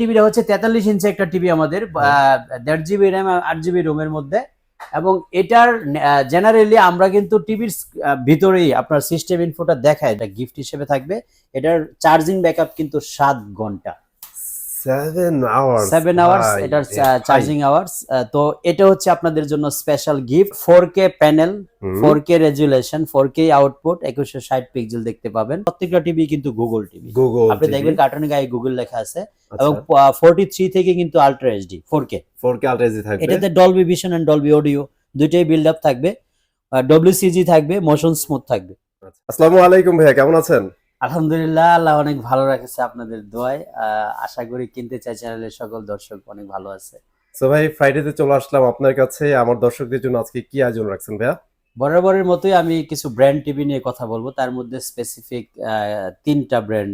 টিভিটা হচ্ছে 43 ইঞ্চি একটা টিভি আমাদের, 1.5 জিবি র্যাম 8 জিবি রোমের মধ্যে। এবং এটার জেনারেলি আমরা কিন্তু টিভির ভিতরেই আপনার সিস্টেম ইনফোটা দেখায়, এটা গিফট হিসেবে থাকবে। এটার চার্জিং ব্যাকআপ কিন্তু 7 ঘন্টা, 7 আওয়ার্স এটার চার্জিং আওয়ার্স। তো এটা হচ্ছে আপনাদের জন্য special gift. 4K panel, 4K resolution, 4K output, 2160 pixel দেখতে পাবেন। প্রত্যেকটা টিভি কিন্তু গুগল টিভি, আপনি দেখবেন কার্টুনের গায়ে গুগল লেখা আছে। এবং 43 থেকে কিন্তু ultra HD 4K ultra HD থাকবে। এটাতে Dolby vision and Dolby audio দুইটাই বিল্ড আপ থাকবে, WCG থাকবে, মোশন স্মুথ থাকবে। আসসালামু আলাইকুম ভাইয়া, কেমন আছেন? আলহামদুলিল্লাহ, আল্লাহ অনেক ভালো রাখছে আপনাদের দোয়ায়। আশা করি কিনতে চাই চ্যানেলের সকল দর্শক অনেক ভালো আছে। সো ভাই, ফ্রাইডেতে চলে আসলাম আপনার কাছে। আমার দর্শকদের জন্য আজকে কি আয়োজন রাখছেন ভাইয়া? বরাবরের মতোই আমি কিছু ব্র্যান্ড টিভি নিয়ে কথা বলবো, তার মধ্যে স্পেসিফিক 3টা ব্র্যান্ড।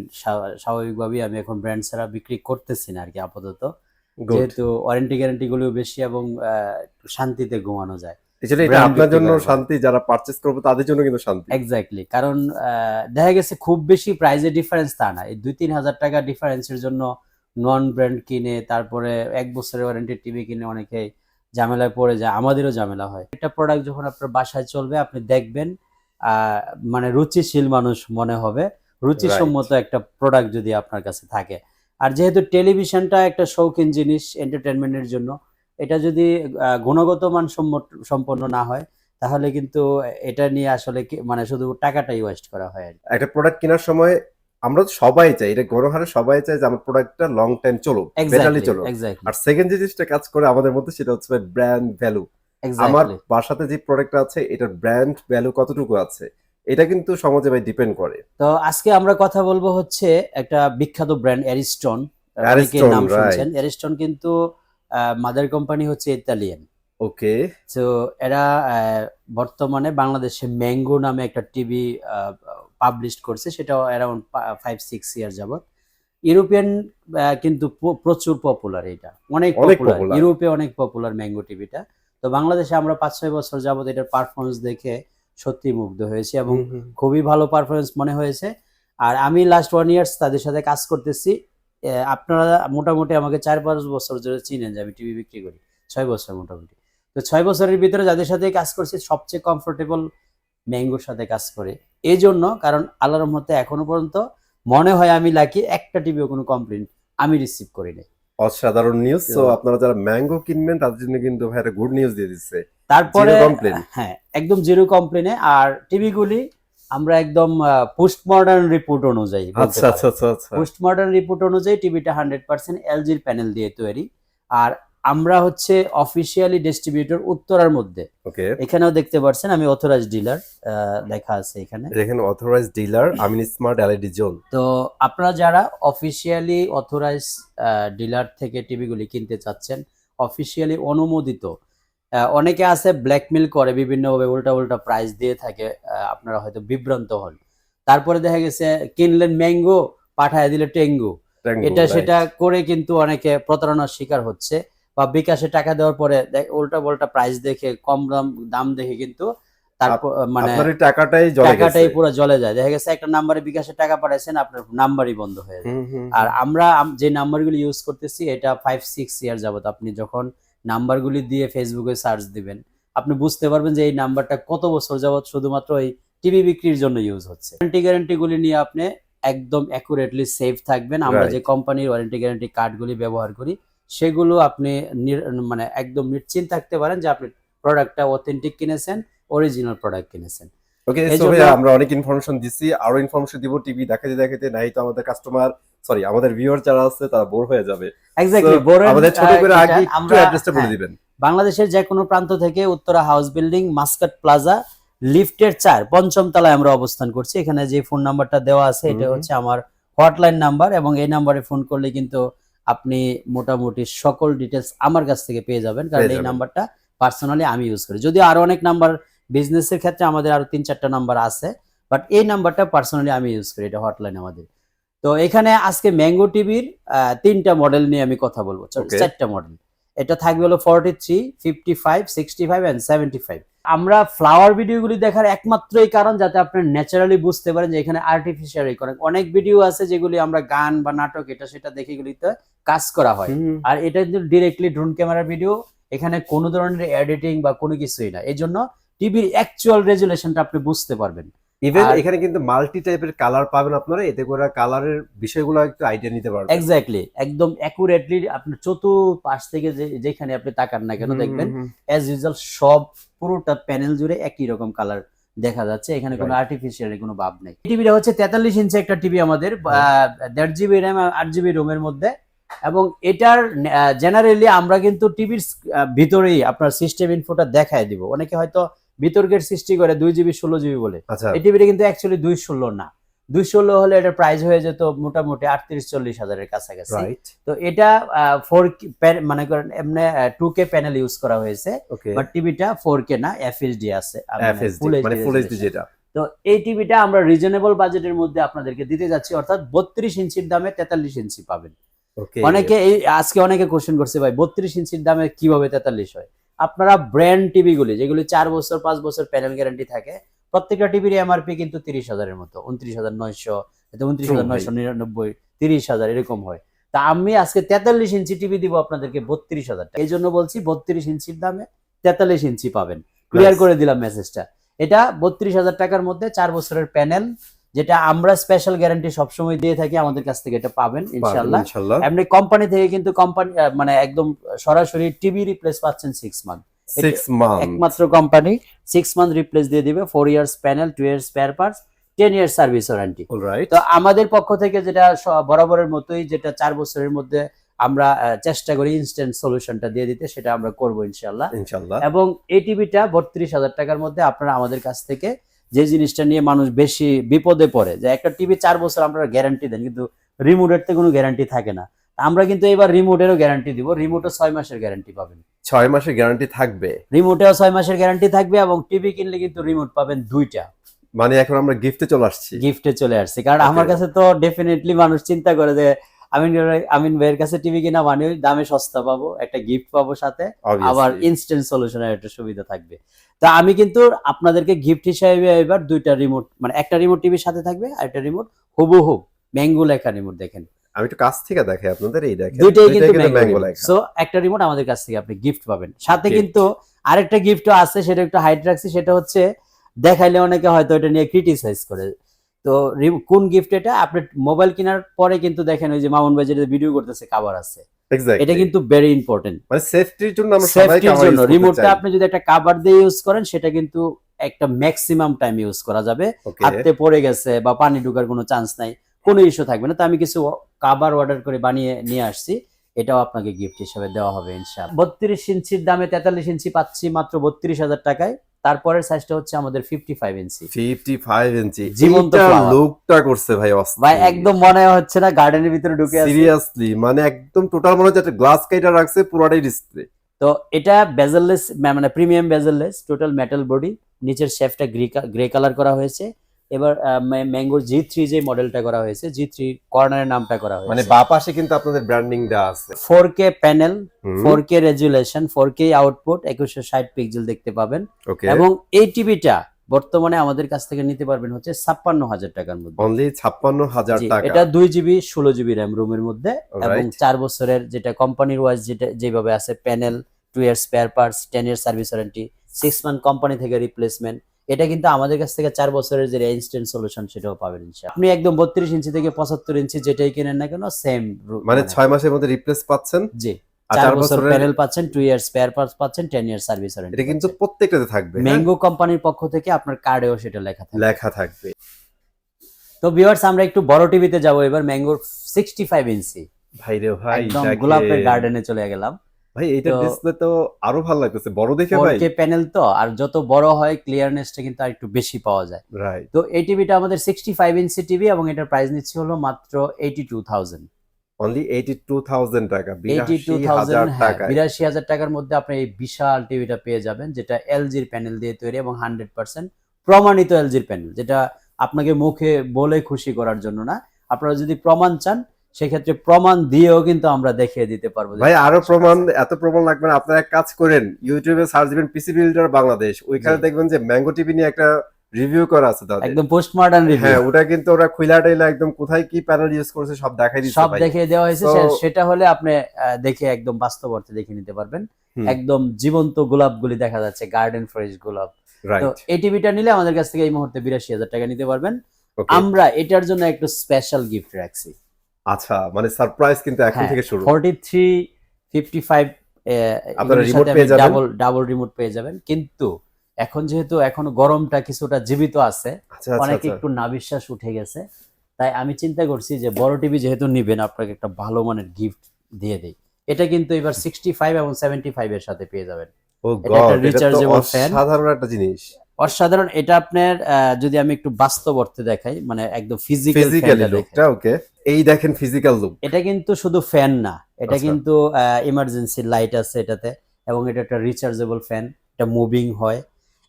স্বাভাবিকভাবেই আমি এখন ব্র্যান্ড ছাড়া বিক্রি করতেছি না আর কি আপাতত, যেহেতু ওয়ারেন্টি গ্যারান্টি গুলো বেশি এবং শান্তিতে ঘুমানো যায়। এটা আপনার জন্য শান্তি, যারা পারচেজ করবে তাদের জন্য কিন্তু শান্তি। এক্স্যাক্টলি, কারণ দেখা গেছে খুব বেশি প্রাইসে ডিফারেন্স তা না, এই 2-3 হাজার টাকা ডিফারেন্সের জন্য নন ব্র্যান্ড কিনে তারপরে 1 বছরের ওয়ারেন্টি টিভি কিনে অনেকে ঝামেলায় পড়ে যায়, আমাদেরও ঝামেলা হয়। একটা প্রোডাক্ট যখন আপনার বাসায় চলবে আপনি দেখবেন মানে রুচিশীল মানুষ মনে হবে, রুচিসম্মত একটা প্রোডাক্ট যদি আপনার কাছে থাকে। আর যেহেতু টেলিভিশনটা একটা শৌখিন জিনিস এন্টারটেনমেন্টের জন্য, এটা যদি গুণগত মান সম্পন্ন না হয় তাহলে কিন্তু এটা নিয়ে আসলে মানে শুধু টাকাটাই ওয়েস্ট করা হয়। একটা প্রোডাক্ট কেনার সময় আমরা সবাই চাই, এটা গণহারে সবাই চাই যে আমার প্রোডাক্টটা লং টাইম চলুক, বেটারলি চলুক। আর সেকেন্ড যে জিনিসটা কাজ করে আমাদের মধ্যে সেটা হচ্ছে ব্র্যান্ড ভ্যালু। আমার বাসাতে যে প্রোডাক্টটা আছে এটার ব্র্যান্ড ভ্যালু কতটুকু আছে এটা কিন্তু সমাজে ভাই ডিপেন্ড করে। তো আজকে আমরা কথা বলবো হচ্ছে একটা বিখ্যাত ব্র্যান্ড অ্যারিস্টন। অনেকে নাম শুনছেন, অ্যারিস্টন কিন্তু মাদার কোম্পানি হচ্ছে ইতালিয়ান। ওকে, তো এরা বর্তমানে বাংলাদেশে ম্যাঙ্গো নামে একটা টিভি পাবলিশ করছে, সেটা অ্যারাউন্ড 5-6 ইয়ার যাবত। ইউরোপিয়ান কিন্তু প্রচুর পপুলার, এটা অনেক পপুলার, ইউরোপে অনেক পপুলার ম্যাঙ্গো টিভিটা। তো বাংলাদেশে আমরা 5-6 বছর যাবত এটার পারফরমেন্স দেখে সত্যি মুগ্ধ হয়েছে এবং খুবই ভালো পারফরমেন্স মনে হয়েছে। আর আমি লাস্ট 1 ইয়ার্স তাদের সাথে কাজ করতেছি। আপনারা মোটামুটি আমাকে 4-5 বছর ধরে চিনেন যে আমি টিভি বিক্রি করি, 6 বছর মোটামুটি। তো 6 বছরের ভিতরে যাদের সাথে কাজ করছি সবচেয়ে কমফোর্টেবল ম্যাঙ্গোর সাথে কাজ করে। এই জন্য, কারণ আল্লাহর রহমতে এখনো পর্যন্ত মনে হয় আমি লাকি, একটা টিভিও কোনো কমপ্লেইন আমি রিসিভ করি নাই। অসাধারণ নিউজ। সো আপনারা যারা ম্যাঙ্গো কিনবেন তাদের জন্য কিন্তু ভাই একটা গুড নিউজ দিয়ে দিচ্ছে। তারপরে হ্যাঁ, একদম জিরো কমপ্লেইনে। আর টিভিগুলি আমরা একদম পোস্ট মডার্ন রিপোর্ট অনুযায়ী, পোস্ট মডার্ন রিপোর্ট অনুযায়ী টিভিটা 100% এলজির প্যানেল দিয়ে তৈরি। আর আমরা হচ্ছে অফিসিয়ালি ডিস্ট্রিবিউটর উত্তরার মধ্যে। এখানেও দেখতে পাচ্ছেন আমি অথরাইজড ডিলার লেখা আছে এখানে, দেখেন অথরাইজড ডিলার আমিন স্মার্ট এলইডি জোন। তো আপনারা যারা অফিসিয়ালি অথরাইজড ডিলার থেকে টিভিগুলি কিনতে চাচ্ছেন, অফিসিয়ালি অনুমোদিত, অনেকে আছে ব্ল্যাকমেল করে বিভিন্নভাবে উল্টা প্রাইস দিয়ে থাকে, আপনারা হয়তো বিভ্রান্ত হন। তারপরে দেখা গেছে কিনলেন ম্যাঙ্গো, পাঠায় দিলে টেঙ্গু, এটা সেটা করে কিন্তু অনেকে প্রতারণার শিকার হচ্ছে। বা বিকাশে টাকা দেওয়ার পরে উল্টা প্রাইস দেখে, কম দাম দেখে কিন্তু তারপর মানে টাকাটাই পুরো জ্বলে যায়। দেখা গেছে একটা নাম্বারে বিকাশে টাকা পাঠাইছেন, আপনার নাম্বারই বন্ধ হয়ে যায়। আর আমরা যে নাম্বারগুলি ইউজ করতেছি এটা 5-6 ইয়ার যাবত, আপনি যখন নাম্বারগুলি দিয়ে ফেসবুকে সার্চ দিবেন আপনি বুঝতে পারবেন যে এই নাম্বারটা কত বছর যাবত শুধুমাত্র এই টিভি বিক্রির জন্য ইউজ হচ্ছে। ওয়ারেন্টি গ্যারান্টি গুলি নিয়ে আপনি একদম অ্যাকুরেটলি সেফ থাকবেন। আমরা যে কোম্পানির ওয়ারেন্টি গ্যারান্টি কার্ডগুলি ব্যবহার করি সেগুলো আপনি মানে একদম নিশ্চিন্ত থাকতে পারেন যে আপনি প্রোডাক্টটা অথেন্টিক কিনেছেন, অরিজিনাল প্রোডাক্ট কিনেছেন। ওকে, সো ভাই আমরা অনেক ইনফরমেশন দিছি, আরো ইনফরমেশন দিব। টিভি দেখাতে নাই তো আমাদের কাস্টমার, সরি আমাদের ভিউয়ার যারা আছে তারা বোর হয়ে যাবে। এক্স্যাক্টলি, আমাদের ছোট করে আগে একটু অ্যাড্রেসটা বলে দিবেন। বাংলাদেশের যে কোনো প্রান্ত থেকে Uttara house building, Muscat plaza, লিফটের 4 পঞ্চম তলায় আমরা অবস্থান করছি। এখানে যে ফোন নাম্বারটা দেওয়া আছে এটা হচ্ছে আমার হটলাইন নাম্বার, এবং এই নাম্বারে ফোন করলে কিন্তু আপনি মোটামুটি সকল ডিটেলস আমার কাছ থেকে পেয়ে যাবেন, কারণ এই নাম্বারটা পার্সোনালি আমি ইউজ করি। যদি আরো অনেক নাম্বার বিজনেসের ক্ষেত্রে আমাদের আরো 3-4টা নাম্বার আছে, বাট এই নাম্বারটা পার্সোনালি আমি ইউজ করি, এটা হটলাইন আমাদের। তো এখানে আজকে ম্যাঙ্গো টিভির 3টা মডেল নিয়ে আমি কথা বলবো, 4টা মডেল। এটা থাকবে হলো 43, 55, 65 এন্ড 75। আমরা ফ্লাওয়ার ভিডিওগুলি দেখার একমাত্রই কারণ যাতে আপনি ন্যাচারালি বুঝতে পারেন যে এখানে আর্টিফিশিয়াল অনেক ভিডিও আছে যেগুলি আমরা গান বা নাটক এটা সেটা দেখে এগুলিতে কাজ করা হয়, আর এটা কিন্তু ডিরেক্টলি ড্রোন ক্যামেরা ভিডিও, এখানে কোনো ধরনের এডিটিং বা কোনো কিছুই না। এই জন্য টিভির অ্যাকচুয়াল রেজুলেশনটা আপনি বুঝতে পারবেন। ইভেন এখানে কিন্তু মাল্টি টাইপের কালার পাবেন আপনারা, এতে করে কালারের বিষয়গুলো একটু আইডিয়া নিতে পারবেন। এক্স্যাক্টলি, একদম অ্যাকুরেটলি আপনি চতুর্পাশ থেকে যেখানে আপনি তাকান না কেন দেখবেন অ্যাজ ইউজুয়াল সব পুরোটা প্যানেল জুড়ে একই রকম কালার দেখা যাচ্ছে, এখানে কোনো আর্টিফিশিয়াল কোনো ভাব নেই। টিভিটা হচ্ছে 43 ইঞ্চি একটা টিভি আমাদের, 1.5 জিবি র্যাম 8 জিবি রোমের মধ্যে, এবং এটার জেনারেলি আমরা কিন্তু টিভির ভিতরেই আপনার সিস্টেম ইনফোটা দেখায় দিব। অনেকে হয়তো বিতর্কের সৃষ্টি করে 2 জিবি 16 জিবি বলে, এই টিভিটা কিন্তু অ্যাকচুয়ালি 216 না, 216 হলে এটার প্রাইস হয়ে যেত মোটামুটি 38-40 হাজারের কাছাকাছি। তো এটা 4K মানে করেন এমনি 2K প্যানেল ইউজ করা হয়েছে, বাট টিভিটা 4K না, FHD আছে, মানে ফুল এইচডি যেটা। তো এই টিভিটা আমরা রিজনেবল বাজেটের মধ্যে আপনাদেরকে দিতে যাচ্ছি, অর্থাৎ 32 ইঞ্চির দামে 43 ইঞ্চি পাবেন। অনেকে আজকে অনেকে কোশ্চেন করছে ভাই 32 ইঞ্চির দামে কিভাবে 43 হয়। আপনারা ব্র্যান্ড টিভি গুলি যেগুলি 4 বছর 5 বছর প্যানেল গ্যারান্টি থাকে, প্রত্যেকটা টিভির এমআরপি কিন্তু 30,000-এর মতো, 29,900, 29,999, 30,000 এরকম হয়। তা আমি আজকে 43 ইঞ্চি টিভি দিব আপনাদেরকে 32,000 টাকা। এই জন্য বলছি 32 ইঞ্চির দামে 43 ইঞ্চি পাবেন। ক্লিয়ার করে দিলাম মেসেজটা। এটা 32,000 টাকার মধ্যে 4 বছরের প্যানেল, যেটা আমরা স্পেশাল গ্যারান্টি সবসময় দিয়ে থাকি, আমাদের কাছ থেকে এটা পাবেন ইনশাআল্লাহ। এমনি কোম্পানি থেকে কিন্তু কোম্পানি মানে একদম সরাসরি টিভি রিপ্লেস পাচ্ছেন 6 মান্থ, একমাত্র কোম্পানি 6 মান্থ রিপ্লেস দিয়ে দিবে, 4 years panel, 2 years spare parts, 10 years service warranty. তো আমাদের পক্ষ থেকে যেটা বরাবরের মতোই, যেটা 4 বছরের মধ্যে আমরা চেষ্টা করি ইনস্ট্যান্ট সলিউশনটা দিয়ে দিতে, সেটা আমরা করব ইনশাআল্লাহ। এবং এই টিভিটা 32,000 টাকার মধ্যে আপনারা আমাদের কাছ থেকে যে জিনিসটা নিয়ে মানুষ বেশি বিপদে পড়ে, যে একটা টিভি 4 বছর আপনারা গ্যারান্টি দেন কিন্তু রিমোটের তো কোনো গ্যারান্টি থাকে না, আমরা কিন্তু এবার রিমোটেরও গ্যারান্টি দিব। রিমোটও 6 মাসের গ্যারান্টি পাবেন। 6 মাসের গ্যারান্টি থাকবে, রিমোটেও 6 মাসের গ্যারান্টি থাকবে, এবং টিভি কিনলে কিন্তু রিমোট পাবেন 2টা। মানে এখন আমরা গিফটে চলে আসছি, কারণ আমার কাছে তো ডেফিনেটলি মানুষ চিন্তা করে যে আমিন ভাইয়ের কাছে টিভি কিনা মানে দামে সস্তা পাবো, একটা গিফট পাবো সাথে, আবার ইনস্ট্যান্ট সলিউশনের একটা সুবিধা থাকবে। তা আমি কিন্তু আপনাদেরকে গিফট হিসেবে এবার 2টা রিমোট, মানে একটা রিমোট টিভির সাথে থাকবে আর একটা রিমোট হুবহু ম্যাঙ্গো লেখা রিমোট। দেখেন আমি একটু কাছ থেকে দেখাই আপনাদের, এই দেখেন দুইটাই কিন্তু ম্যাঙ্গো লেখা। সো একটা রিমোট আমাদের কাছ থেকে আপনি গিফট পাবেন, সাথে কিন্তু আরেকটা গিফটও আছে, সেটা একটু হাইড রাখছি, সেটা হচ্ছে দেখাইলে অনেকে হয়তো এটা নিয়ে ক্রিটিসাইজ করে। তো কোন গিফট এটা, আপনি মোবাইল কেনার পরে কিন্তু দেখেন ওই যে মামুন ভাই যেটা ভিডিও করতেছে কভার আছে, এটা কিন্তু ভেরি ইম্পর্টেন্ট, মানে সেফটির জন্য আমরা সবাই কভার ইউজ করতে চাই। রিমোটটা আপনি যদি একটা কভার দিয়ে ইউজ করেন, সেটা কিন্তু একটা ম্যাক্সিমাম টাইম ইউজ করা যাবে, হাতে পড়ে গেছে বা পানি ঢোকার কোনো চান্স নাই, কোনো ইস্যু থাকবে না। তো আমি কিছু কভার অর্ডার করে বানিয়ে নিয়ে আসছি, এটাও আপনাকে গিফট হিসেবে দেওয়া হবে ইনশাআল্লাহ। 32 ইঞ্চির দামে 43 ইঞ্চি পাচ্ছি মাত্র 32,000 টাকায়। তারপরের সাইজটা হচ্ছে আমাদের 55 ইঞ্চি। 55 ইঞ্চি জীবন্ত লুকটা করছে ভাই, ভাই একদম মনে হচ্ছে না গার্ডেনের ভিতরে ঢুকে আছে, সিরিয়াসলি মানে একদম টোটাল মনে হচ্ছে একটা গ্লাস কাইটা রাখছে, পুরোটাই ডিসপ্লে। তো এটা বেজেললেস, মানে premium bezel-less, total metal body, নিচের শেফটা গ্রে কালার করা হয়েছে। এবার ম্যাঙ্গোর G3 যে মডেলটা করা হয়েছে, G3 কর্নারের নামটা করা হয়েছে, মানে বাঁ পাশে কিন্তু আপনাদের ব্র্যান্ডিং দেওয়া আছে। 4K panel, 4K resolution, 4K output, 2160 pixel দেখতে পাবেন। এবং এই টিভিটা বর্তমানে আমাদের কাছ থেকে নিতে পারবেন হচ্ছে 56,000 টাকার মধ্যে, অনলি 56,000 টাকা। এটা 2 জিবি 16 জিবি র্যাম রুমের মধ্যে, এবং 4 বছরের যেটা কোম্পানির ওয়াইজ যেটা যেভাবে আছে panel, 2 year spare parts, 10 year service warranty, 6 month company থেকে রিপ্লেসমেন্ট। এটা কিন্তু আমাদের কাছ থেকে 4 বছরের যে ইনস্ট্যান্ট সলিউশন সেটাও পাবেন ইনশাআল্লাহ। আপনি একদম 32 ইঞ্চি থেকে 75 ইঞ্চি যেটাই কিনেন না কেন সেম, মানে 6 মাসের মধ্যে রিপ্লেস পাচ্ছেন, জি 4 বছর প্যানেল পাচ্ছেন, 2 ইয়ার স্পেয়ার পার্টস পাচ্ছেন, 10 ইয়ার সার্ভিস ওয়ারেন্টি। এটা কিন্তু প্রত্যেকটাতে থাকবে, ম্যাঙ্গো কোম্পানির পক্ষ থেকে আপনার কার্ডেও সেটা লেখা থাকবে। তো ভিউয়ার্স আমরা একটু বড় টিভিতে যাব এবার, ম্যাঙ্গোর 65 ইঞ্চি। ভাই রে ভাই, একদম গোলাপের গার্ডেনে চলে গেলাম ভাই। এটা ডিসপ্লে তো আরো ভালো লাগতেছে, বড় দেখে ভাই। 4K প্যানেল তো, আর যত বড় হয় ক্লিয়ারনেসটা কিন্তু আরেকটু বেশি পাওয়া যায়। রাইট। তো এই টিভিটা আমাদের 65 ইঞ্চি টিভি, এবং এটার প্রাইস নিচ্ছি হলো মাত্র 82,000। অনলি 82,000 টাকা, 82,000 টাকা, 82,000 টাকার মধ্যে আপনি এই বিশাল টিভিটা পেয়ে যাবেন, যেটা এলজির প্যানেল দিয়ে তৈরি, এবং 100% প্রমাণিত এলজির প্যানেল, যেটা আপনাকে মুখে বলে খুশি করার জন্য না, আপনারা যদি প্রমাণ চান সেক্ষেত্রে প্রমাণ দিয়েও কিন্তু আমরা দেখিয়ে দিতে পারবো। ভাই আরো প্রমাণ, এত প্রমাণ লাগবে না, আপনারা এক কাজ করেন, ইউটিউবে সার্চ দিবেন পিসি বিল্ডার বাংলাদেশ, ওইখানে দেখবেন যে ম্যাঙ্গো টিভি নিয়ে একটা রিভিউ করা আছে তাদের, একদম পোস্ট মডার্ন রিভিউ। হ্যাঁ ওটা কিন্তু ওরা খুইলা টাইলা একদম কোথায় কি প্যানেল ইউজ করেছে সব দেখাই দিচ্ছে, সব দেখিয়ে দেওয়া হয়েছে। সেটা হলে আপনি দেখে একদম বাস্তব অর্থে দেখে নিতে পারবেন। একদম জীবন্ত গোলাপগুলি দেখা যাচ্ছে, গার্ডেন ফ্রেশ গোলাপ। তো এই টিভিটা নিলে আমাদের কাছ থেকে এই মুহূর্তে ৮২,০০০ টাকা নিতে পারবেন। আমরা এটার জন্য একটু স্পেশাল গিফট রাখছি। আচ্ছা, মানে সারপ্রাইজ কিন্তু এখন থেকে শুরু। 4355 আপনারা রিমোট পেয়ে যাবেন, ডাবল রিমোট পেয়ে যাবেন। কিন্তু এখন যেহেতু এখনো গরমটা কিছুটা জীবিত আছে, অনেকে একটু নাবিশ্বাস উঠে গেছে, তাই আমি চিন্তা করছি যে বড় টিভি যেহেতু নিবেন, আপনাকে একটা ভালো মানের গিফট দিয়ে দেই। এটা কিন্তু এবার 65 এবং 75 এর সাথে পেয়ে যাবেন। ও গড, এটা তো অসাধারণ একটা জিনিস। অসাধারণ। এটা আপনার যদি আমি একটু বাস্তব অর্থে দেখাই, মানে একদম ফিজিক্যালি লুকটা, ওকে এই দেখেন ফিজিক্যাল লুক। এটা কিন্তু শুধু ফ্যান না, এটা কিন্তু ইমার্জেন্সি লাইট আছে এটাতে, এবং এটা একটা রিচার্জেবল ফ্যান, এটা মুভিং হয়,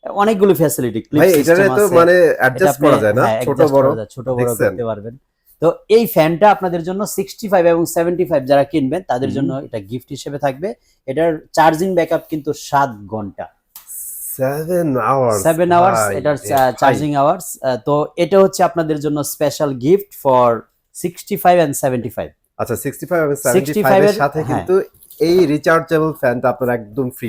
অনেকগুলো ফ্যাসিলিটি। ভাই এটারে তো মানে অ্যাডজাস্ট করা যায় না, ছোট বড় করতে পারবেন। তো এই ফ্যানটা আপনাদের জন্য 65 এবং 75 যারা কিনবেন তাদের জন্য এটা গিফট হিসেবে থাকবে। এটার চার্জিং ব্যাকআপ কিন্তু 7 ঘন্টা, 7 আওয়ার্স এটার চার্জিং আওয়ার্স। তো এটা হচ্ছে আপনাদের জন্য স্পেশাল গিফট ফর 65 এন্ড 75। আচ্ছা, 65 এবং 75 এর সাথে কিন্তু এই রিচার্জেবল ফ্যানটা আপনারা একদম ফ্রি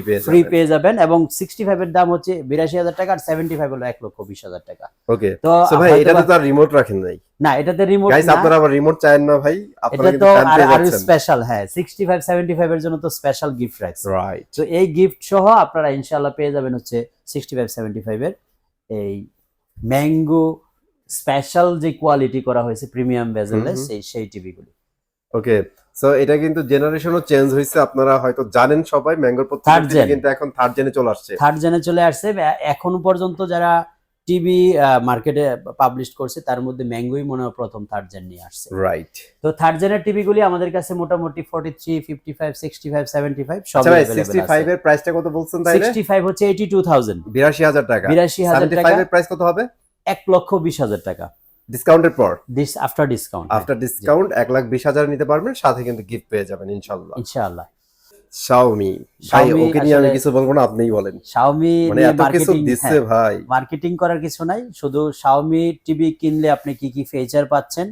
পেয়ে যাবেন। এবং 65 এর দাম হচ্ছে ৮২,০০০ টাকা, আর 75 হলো 1,20,০০০ টাকা। ওকে, তো ভাই এটাতে তো আর রিমোট রাখেন নাই? না, এটাতে রিমোট গাইস, আপনারা আবার রিমোট চান না ভাই, আপনারা কিন্তু ফ্যান পেয়ে যাচ্ছেন। স্পেশাল, হ্যাঁ 65 75 এর জন্য তো স্পেশাল গিফট রাখছি, রাইট। তো এই গিফট সহ আপনারা ইনশাআল্লাহ পেয়ে যাবেন হচ্ছে 65 75 এর এই ম্যাঙ্গো স্পেশাল যে কোয়ালিটি করা হয়েছে প্রিমিয়াম বেজেললেস সেই টিভিগুলি। ওকে, সো এটা কিন্তু জেনারেশনও চেঞ্জ হয়েছে, আপনারা হয়তো জানেন সবাই, ম্যাঙ্গোর প্রত্যেকটা কিন্তু এখন থার্ড জেনে চলে আসছে। এখন পর্যন্ত যারা টিভি মার্কেটে পাবলিশ করছে তার মধ্যে ম্যাঙ্গোই মনে হয় প্রথম থার্ড জেন নিয়ে আসছে, রাইট। তো থার্ড জেনের টিভিগুলি আমাদের কাছে মোটামুটি 43 55 65 75 সব अवेलेबल আছে। 65 এর প্রাইসটা কত বলছেন তাইলে? 65 হচ্ছে 82,000, ৮২,০০০ টাকা। ৮২,০০০ টাকা। 75 এর প্রাইস কত হবে? ১,২০,০০০ টাকা ডিসকাউন্টের পর, আফটার ডিসকাউন্ট ১,২০,০০০ নিতে পারবেন, সাথে কিন্তু গিফট পেয়ে যাবেন ইনশাআল্লাহ। Xiaomi, ভাই ওকে নিয়ে আমি কিছু বলবো না, আপনিই বলেন। Xiaomi মানে এত কিছু দিচ্ছে ভাই, মার্কেটিং করার কিছু নাই, শুধু Xiaomi টিভি কিনলে আপনি কি কি ফিচার পাচ্ছেন,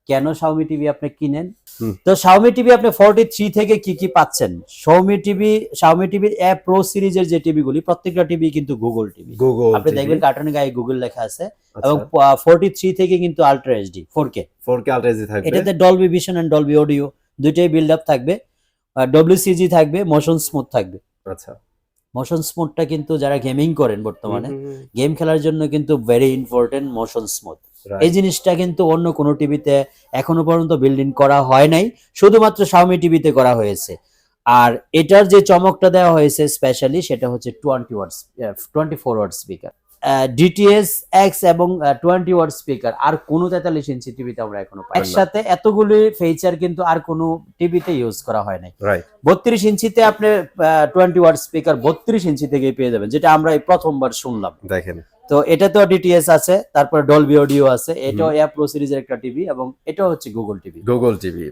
কেন Xiaomi টিভি আপনি কিনেন। তো Xiaomi টিভি আপনি 43 থেকে কি কি পাচ্ছেন। Xiaomi টিভির অ্যাপ প্রো সিরিজের যে টিভিগুলি, প্রত্যেকটা টিভি কিন্তু গুগল টিভি, আপনি দেখবেন কার্টুনের গায়ে গুগল লেখা আছে। এবং 43 থেকে কিন্তু ultra HD 4K ultra HD থাকবে। এটাতে Dolby vision and Dolby audio দুইটাই বিল্ড আপ থাকবে, WCG থাকবে, মোশন স্মুথ থাকবে। আচ্ছা, মোশন স্মুথটা কিন্তু যারা গেমিং করেন বর্তমানে, গেম খেলার জন্য কিন্তু ভেরি ইম্পর্টেন্ট মোশন স্মুথ। এই জিনিসটা কিন্তু অন্য কোনো টিভিতে এখনো পর্যন্ত বিল্ড ইন করা হয় নাই, শুধুমাত্র Xiaomi টিভিতে করা হয়েছে। আর এটার যে চমকটা দেওয়া হয়েছে স্পেশালি, সেটা হচ্ছে 24 ওয়াট স্পিকার, DTS X এবং 20 ওয়াট স্পিকার। আর কোনো 43 ইঞ্চি টিভিতে আমরা এখনো পাই। একসাথে এতগুলি ফিচার কিন্তু আর কোনো টিভিতে ইউজ করা হয় নাই। 32 ইঞ্চিতে আপনি 20 ওয়াট স্পিকার 32 ইঞ্চি থেকেই পেয়ে যাবেন, যেটা আমরা এই প্রথমবার শুনলাম। দেখেন, তো এটাতেও DTS আছে, তারপরে ডলবি অডিও আছে, এটাও এয়ার প্রো সিরিজের একটা টিভি, এবং এটাও হচ্ছে গুগল টিভি।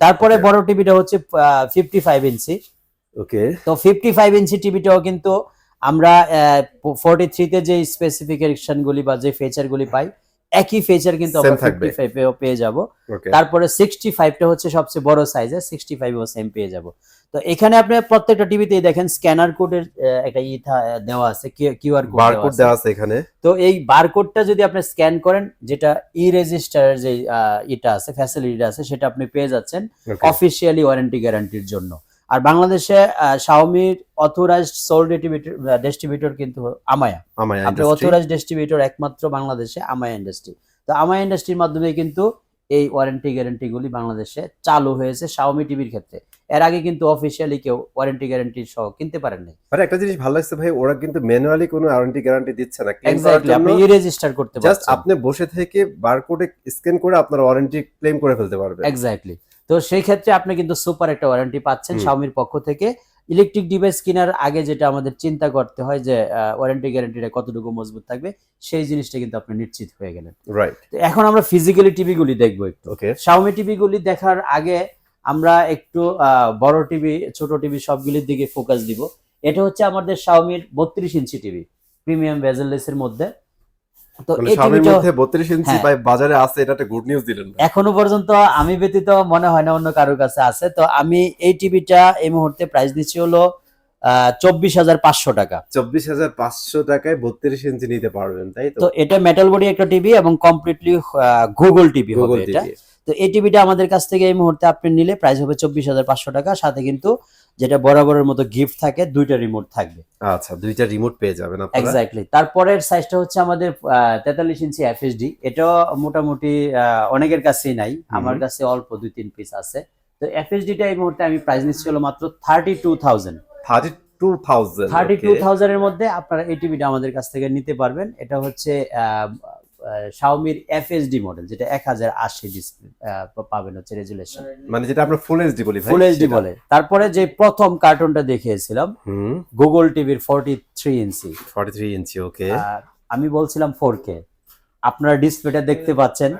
তারপরে বড় টিভিটা হচ্ছে 55 ইঞ্চি। ওকে, তো 55 ইঞ্চি টিভিটাও কিন্তু আমরা 43 তে যে স্পেসিফিকেশন গুলি বা যে ফিচার গুলি পাই, একই ফিচার কিন্তু আমরা 55 এও পেয়ে যাব। তারপরে 65 টা হচ্ছে সবচেয়ে বড় সাইজের, 65 ও সেম পেয়ে যাব। তো এখানে আপনি প্রত্যেকটা টিভিতেই দেখেন স্ক্যানার কোডের একটা দেওয়া আছে, কিউআর কোড দেওয়া আছে এখানে। তো এই বারকোডটা যদি আপনি স্ক্যান করেন, যেটা রেজিস্টারের যে এটা আছে, ফ্যাসিলিটি আছে, সেটা আপনি পেয়ে যাচ্ছেন অফিশিয়ালি ওয়ারেন্টি গ্যারান্টির জন্য। আর বাংলাদেশে Xiaomi-র অথরাইজড সোল ডিস্ট্রিবিউটর কিন্তু আমায়া। আপনি অথরাইজড ডিস্ট্রিবিউটর একমাত্র বাংলাদেশে আমায়া ইন্ডাস্ট্রি। তো আমায়া ইন্ডাস্ট্রির মাধ্যমে কিন্তু এই ওয়ারেন্টি গ্যারান্টি গুলি বাংলাদেশে চালু হয়েছে Xiaomi টিভির ক্ষেত্রে। এর আগে কিন্তু অফিশিয়ালি কেউ ওয়ারেন্টি গ্যারান্টি সহ কিনতে পারেন না। আর একটা জিনিস ভালো লাগছে ভাই, ওরা কিন্তু ম্যানুয়ালি কোনো ওয়ারেন্টি গ্যারান্টি দিচ্ছে না, এক্স্যাক্টলি আপনি রেজিস্টার করতে পারছেন, জাস্ট আপনি বসে থেকে বারকোডে স্ক্যান করে আপনার ওয়ারেন্টি ক্লেম করে ফেলতে পারবেন। এক্স্যাক্টলি। তো সেই ক্ষেত্রে আপনি কিন্তু সুপার একটা ওয়ারেন্টি পাচ্ছেন Xiaomi-র পক্ষ থেকে। ইলেকট্রিক ডিভাইস কেনার আগে যেটা আমাদের চিন্তা করতে হয় যে ওয়ারেন্টি গ্যারান্টিটা কতটুকু মজবুত থাকবে, সেই জিনিসটা কিন্তু আপনি নিশ্চিত হয়ে গেলেন, রাইট। তো এখন আমরা ফিজিক্যালি টিভিগুলি দেখবো একটু। ওকে, Xiaomi টিভিগুলি দেখার আগে আমরা একটু বড় টিভি, ছোট টিভি সবগুলির দিকে ফোকাস দিব। এটা হচ্ছে আমাদের শাওমির 32 ইঞ্চি টিভি, প্রিমিয়াম বেজেললেস এর মধ্যে। তো মানে এই Xiaomi-র টিভিটা মধ্যে 32 ইঞ্চি ভাই বাজারে আছে, এটা একটা গুড নিউজ দিলেন ভাই। এখনো পর্যন্ত আমি ব্যতীত মনে হয় না অন্য কারোর কাছে আছে। তো আমি এই টিভিটা এই মুহূর্তে প্রাইস দিচ্ছি হলো 24,500 টাকা। 24,500 টাকায় 32 ইঞ্চি নিতে পারবেন, তাই তো? তো এটা মেটাল বডি একটা টিভি এবং কমপ্লিটলি গুগল টিভি হবে গুগল এটা। টিভি। তো এই টিভিটা আমাদের কাছ থেকে এই মুহূর্তে আপনি নিলে প্রাইস হবে 24,500 টাকা, সাথে কিন্তু যেটা বরাবরের মতো গিফট থাকে, দুইটা রিমোট থাকবে। আচ্ছা, দুইটা রিমোট পেয়ে যাবেন আপনারা। এক্স্যাক্টলি। তারপরের সাইজটা হচ্ছে আমাদের 43 ইঞ্চি এফএসডি। এটাও মোটামুটি অনেকের কাছেই নাই, আমার কাছে অল্প 2-3 পিস আছে। তো এফএসডিটা এই মুহূর্তে আমি প্রাইস নিচ্ছি হলো মাত্র 32,000। 32,000 এর মধ্যে আপনারা এই টিভিটা আমাদের কাছ থেকে নিতে পারবেন। এটা হচ্ছে শাওমির এফএসডি মডেল, যেটা 1080 ডিসপ্লে পাবেন হচ্ছে রেজুলেশন, মানে যেটা আমরা ফুল এইচডি বলি ভাই। ফুল এইচডি বলে। তারপরে যে প্রথম কার্টুনটা দেখিয়েছিলাম গুগল টিভির 43 ইঞ্চি। 43 ইঞ্চি, ওকে। আমি বলছিলাম 4K, আপনারা ডিসপ্লেটা দেখতে পাচ্ছেন।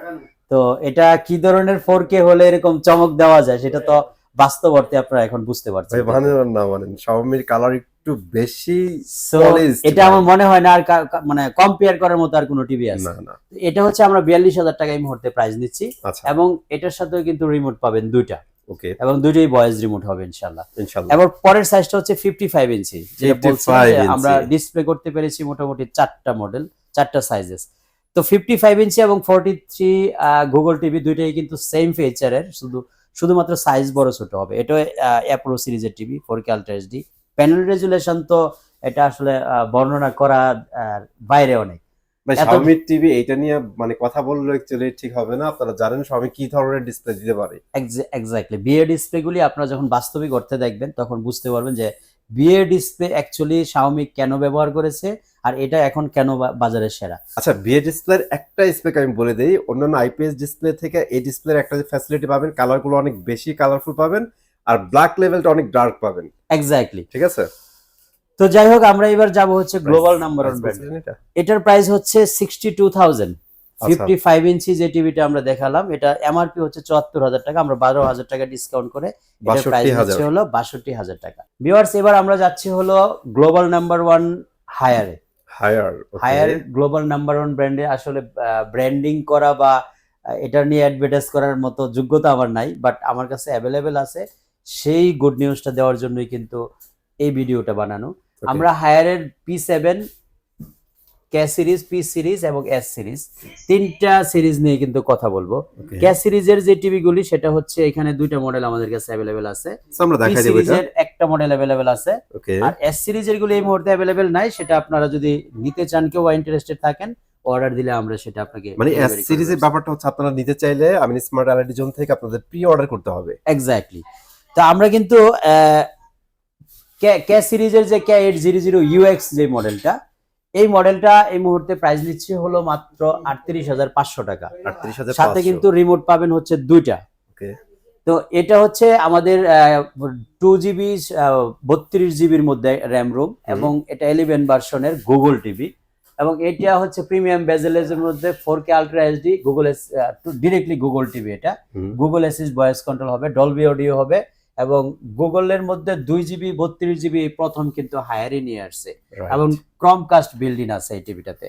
তো এটা কি ধরনের 4K হলে এরকম চমক দেওয়া যায়, সেটা তো বাস্তব অর্থে আপনারা এখন বুঝতে পারছেন। ভাই মানেন না মানেন, Xiaomi-র কালার একটু বেশি পলিশড, এটা আমার মনে হয় না আর মানে কম্পেয়ার করার মতো আর কোনো টিভি আছে না। এটা হচ্ছে আমরা 42,000 টাকা এই মুহূর্তে প্রাইস নিচ্ছি। এবং এটার সাথেও কিন্তু রিমোট পাবেন দুইটা, ওকে, এবং দুইটাই ভয়েস রিমোট হবে ইনশাআল্লাহ। এবার পরের সাইজটা হচ্ছে 55 ইঞ্চি, যেটা বলছিলাম যে আমরা ডিসপ্লে করতে পেরেছি মোটামুটি 4টা মডেল, 4টা সাইজেস। তো 55 ইঞ্চি এবং 43 গুগল টিভি দুইটাই কিন্তু সেম ফিচারের, শুধুমাত্র সাইজ বড় ছোট হবে। এটা অ্যাপ্রো সিরিজের TV, 4K ultra HD. Panel resolution তো এটা আসলে বর্ণনা করা বাইরে অনেক। ভাই Xiaomi টিভি এটা নিয়ে মানে কথা বললে অ্যাকচুয়ালি ঠিক হবে না। আপনারা জানেন Xiaomi কি ধরনের ডিসপ্লে দিতে পারে। এক্স্যাক্টলি, বিএ ডিসপ্লেগুলি আপনারা যখন বাস্তবিক অর্থে দেখবেন তখন বুঝতে পারবেন যে বিএ ডিসপ্লে অ্যাকচুয়ালি Xiaomi কেন ব্যবহার করেছে আর এটা এখন কেন বাজারে সেরা। আচ্ছা, বিএ ডিসপ্লের একটা স্পেক আমি বলে দেই, অন্যান্য আইপিএস ডিসপ্লে থেকে এই ডিসপ্লের একটা যে ফ্যাসিলিটি পাবেন, কালারগুলো অনেক বেশি কালারফুল পাবেন আর ব্ল্যাক লেভেলটা অনেক ডার্ক পাবেন। এক্স্যাক্টলি, ঠিক আছে। তো যাই হোক, আমরা এবার যাব হচ্ছে গ্লোবাল নাম্বার ওয়ান ব্র্যান্ড। এটার প্রাইস হচ্ছে 62,000। 55 ইঞ্চি যে টিভিটা আমরা দেখালাম, এটা এমআরপি হচ্ছে 74,000 টাকা, আমরা 12,000 টাকা ডিসকাউন্ট করে এটার প্রাইস হচ্ছে হলো 62,000 টাকা। ভিউয়ার্স, এবার আমরা যাচ্ছি হলো গ্লোবাল নাম্বার ওয়ান হায়ারে। হায়ার গ্লোবাল নাম্বার ওয়ান ব্র্যান্ডে আসলে ব্র্যান্ডিং করা বা এটা নিয়ে অ্যাডভার্টাইজ করার মতো যোগ্যতা আমার নাই, বাট আমার কাছে অ্যাভেলেবেল আছে। সেই গুড নিউজটা দেওয়ার জন্যই কিন্তু এই ভিডিওটা বানানো। আমরা হায়ারের P7, কে সিরিজ, পি সিরিজ এবং এস সিরিজ, তিনটা সিরিজ নিয়ে কিন্তু কথা বলবো। কে সিরিজের যে টিভিগুলি সেটা হচ্ছে এখানে দুইটা মডেল আমাদের কাছে अवेलेबल আছে, আমরা দেখাই দেব। সিরিজের একটা মডেল अवेलेबल আছে, আর এস সিরিজের গুলো এই মুহূর্তে अवेलेबल নাই। সেটা আপনারা যদি নিতে চান, কেউ ইন্টারেস্টেড থাকেন, অর্ডার দিলে আমরা সেটা আপনাকে, মানে এস সিরিজের ব্যাপারটা হচ্ছে আপনারা নিতে চাইলে আমি স্মার্ট এলইডি জোন থেকে আপনাদের প্রি অর্ডার করতে হবে। এক্স্যাক্টলি। তো আমরা কিন্তু কে সিরিজের যে K800 UX যে মডেলটা, এই মডেলটা এই মুহূর্তে প্রাইস নিচ্ছে হলো মাত্র 38,500 টাকা। 38,500, সাথে কিন্তু রিমোট পাবেন হচ্ছে দুইটা। ওকে। তো এটা হচ্ছে আমাদের 2GB 32GBর মধ্যে র্যাম রোম, এবং এটা 11 ভার্সনের গুগল টিভি, এবং এটা হচ্ছে প্রিমিয়াম বেজেলের মধ্যে 4K ultra HD Google directly Google TV. এটা গুগল অ্যাসিস্ট ভয়েস কন্ট্রোল হবে, ডলবি অডিও হবে, এবং গুগলের মধ্যে 2GB 32GB প্রথম কিন্তু হায়ারে নিয়ে আসছে, এবং ক্রমকাস্ট বিল্ডিং আছে এই টিভিটাতে।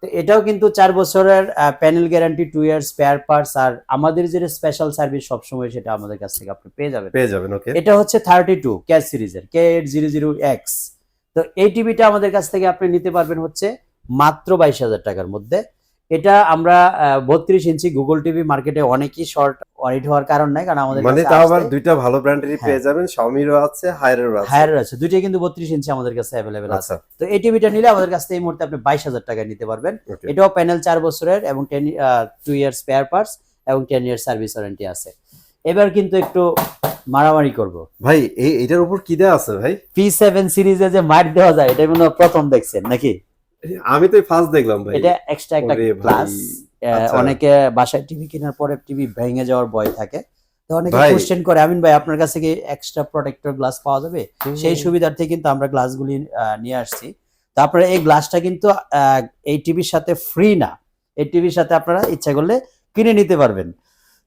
তো এটাও কিন্তু 4 বছরের panel guarantee, 2 year spare parts, আর আমাদের যে স্পেশাল সার্ভিস সবসময় সেটা আমাদের কাছ থেকে আপনি পেয়ে যাবেন। ওকে। এটা হচ্ছে 32 কে সিরিজের K800X। তো এই টিভিটা আমাদের কাছ থেকে আপনি নিতে পারবেন হচ্ছে মাত্র 22,000 টাকার মধ্যে। এটা আমরা 32 ইঞ্চি গুগল টিভি মার্কেটে অনেকই শর্ট অডিট হওয়ার কারণ নাই, কারণ আমাদের মানে তাও আবার দুইটা ভালো ব্র্যান্ডেরই পেয়ে যাবেন, Xiaomi-রও আছে, হায়ারেরও আছে। হায়ারের আছে, দুইটাই কিন্তু 32 ইঞ্চি আমাদের কাছে अवेलेबल আছে। তো এই টিভিটা নিলে আমাদের কাছ থেকে এই মুহূর্তে আপনি 22,000 টাকায় নিতে পারবেন। এটাও প্যানেল 4 বছরের এবং 2 ইয়ার স্পেয়ার পার্টস এবং 10 ইয়ার সার্ভিস ওয়ারেন্টি আছে। এবার কিন্তু একটু মারামারি করব ভাই, এইটার উপর কি দেয়া আছে ভাই? P7 সিরিজে যে মাইট দেওয়া যায়, এটা মনে প্রথম দেখছেন নাকি? আমি তো ফার্স্ট দেখলাম ভাই। এটা এক্সট্রা একটা ক্লাস। অনেকে বাসায় টিভি কেনার পরে টিভি ভেঙে যাওয়ার ভয় থাকে, তো অনেকে কোশ্চেন করে, আমিন ভাই আপনার কাছে কি এক্সট্রা প্রোটেক্টর গ্লাস পাওয়া যাবে? সেই সুবিধার্থে কিন্তু আমরা গ্লাসগুলি নিয়ে আসছি। তারপরে এই গ্লাসটা কিন্তু এই টিভির সাথে ফ্রি না, এই টিভির সাথে আপনারা ইচ্ছা করলে কিনে নিতে পারবেন।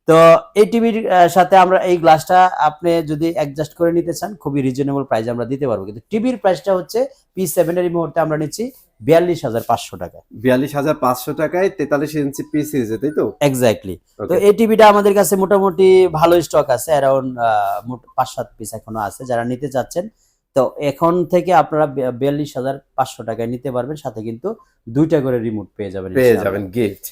তো এই টিভির সাথে আমরা এই গ্লাসটা আপনি যদি অ্যাডজাস্ট করে নিতে চান খুবই রিজনেবল প্রাইস আমরা দিতে পারবো, কিন্তু টিভির প্রাইসটা হচ্ছে P7 এর এই মুহূর্তে আমরা নিচ্ছি 42,500 টাকা। 42,500 টাকায় 43 ইঞ্চি পি সিরিজে, তাই তো? এক্স্যাক্টলি। তো Okay. এই টিভিটা আমাদের কাছে মোটামুটি ভালো স্টক আছে, অ্যারাউন্ড 5-7 পিস এখনো আছে। যারা নিতে চাচ্ছেন তো এখন থেকে আপনারা 42,500 টাকায় নিতে পারবেন, সাথে কিন্তু 2টা করে রিমোট পেয়ে যাবেন পেয়ে ইনশাআল্লাহ। যাবেন গিফট।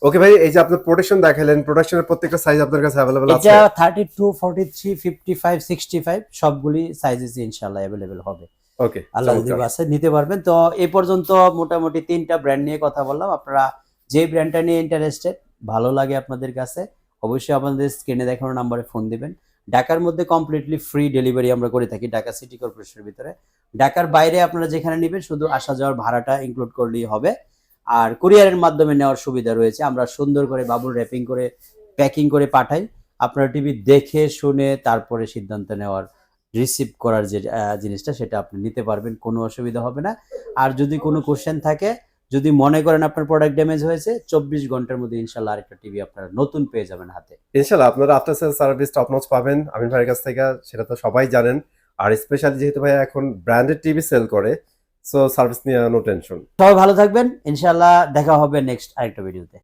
ওকে ভাই, এই যে আপনি প্রোডাকশন দেখালেন, প্রোডাকশনের প্রত্যেকটা সাইজ আপনার কাছে अवेलेबल আছে? এটা 32, 43, 55, 65 সবগুলি সাইজেস ইনশাআল্লাহ अवेलेबल হবে। ওকে, আল্লাহ যদি বাসে নিতে পারবেন। তো এই পর্যন্ত মোটামুটি 3টা ব্র্যান্ড নিয়ে কথা বললাম। আপনারা যে ব্র্যান্ডটা নিয়ে ইন্টারেস্টেড, ভালো লাগে আপনাদের কাছে, অবশ্যই আমাদের স্ক্রিনে দেখানো নম্বরে ফোন দিবেন। ঢাকার মধ্যে কমপ্লিটলি ফ্রি ডেলিভারি আমরা করে থাকি, ঢাকা সিটি কর্পোরেশনের ভিতরে। ঢাকার বাইরে আপনারা যেখানে নেবেন শুধু আসা যাওয়ার ভাড়াটা ইনক্লুড করলেই হবে। আর কুরিয়ারের মাধ্যমে নেওয়ার সুবিধা রয়েছে, আমরা সুন্দর করে বাবুল র্যাপিং করে প্যাকিং করে পাঠাই। আপনারা টিভি দেখে শুনে তারপরে সিদ্ধান্ত নেওয়ার, রিসিভ করার যে জিনিসটা সেটা আপনি নিতে পারবেন, কোনো অসুবিধা হবে না। আর যদি কোনো কোশ্চেন থাকে, যদি মনে করেন আপনার প্রোডাক্ট ড্যামেজ হয়েছে, 24 ঘন্টার মধ্যে ইনশাল্লাহ আরেকটা টিভি আপনারা নতুন পেয়ে যাবেন হাতে। ইনশাআল্লাহ আপনারা after sale service top notch পাবেন আমিন ভাইয়ের কাছ থেকে, সেটা তো সবাই জানেন। আর স্পেশালি যেহেতু ভাই এখন ব্র্যান্ডেড টিভি সেল করে, সো সার্ভিস নিয়ে নো টেনশন। সবাই ভালো থাকবেন, ইনশাল্লাহ দেখা হবে নেক্সট আরেকটা ভিডিওতে।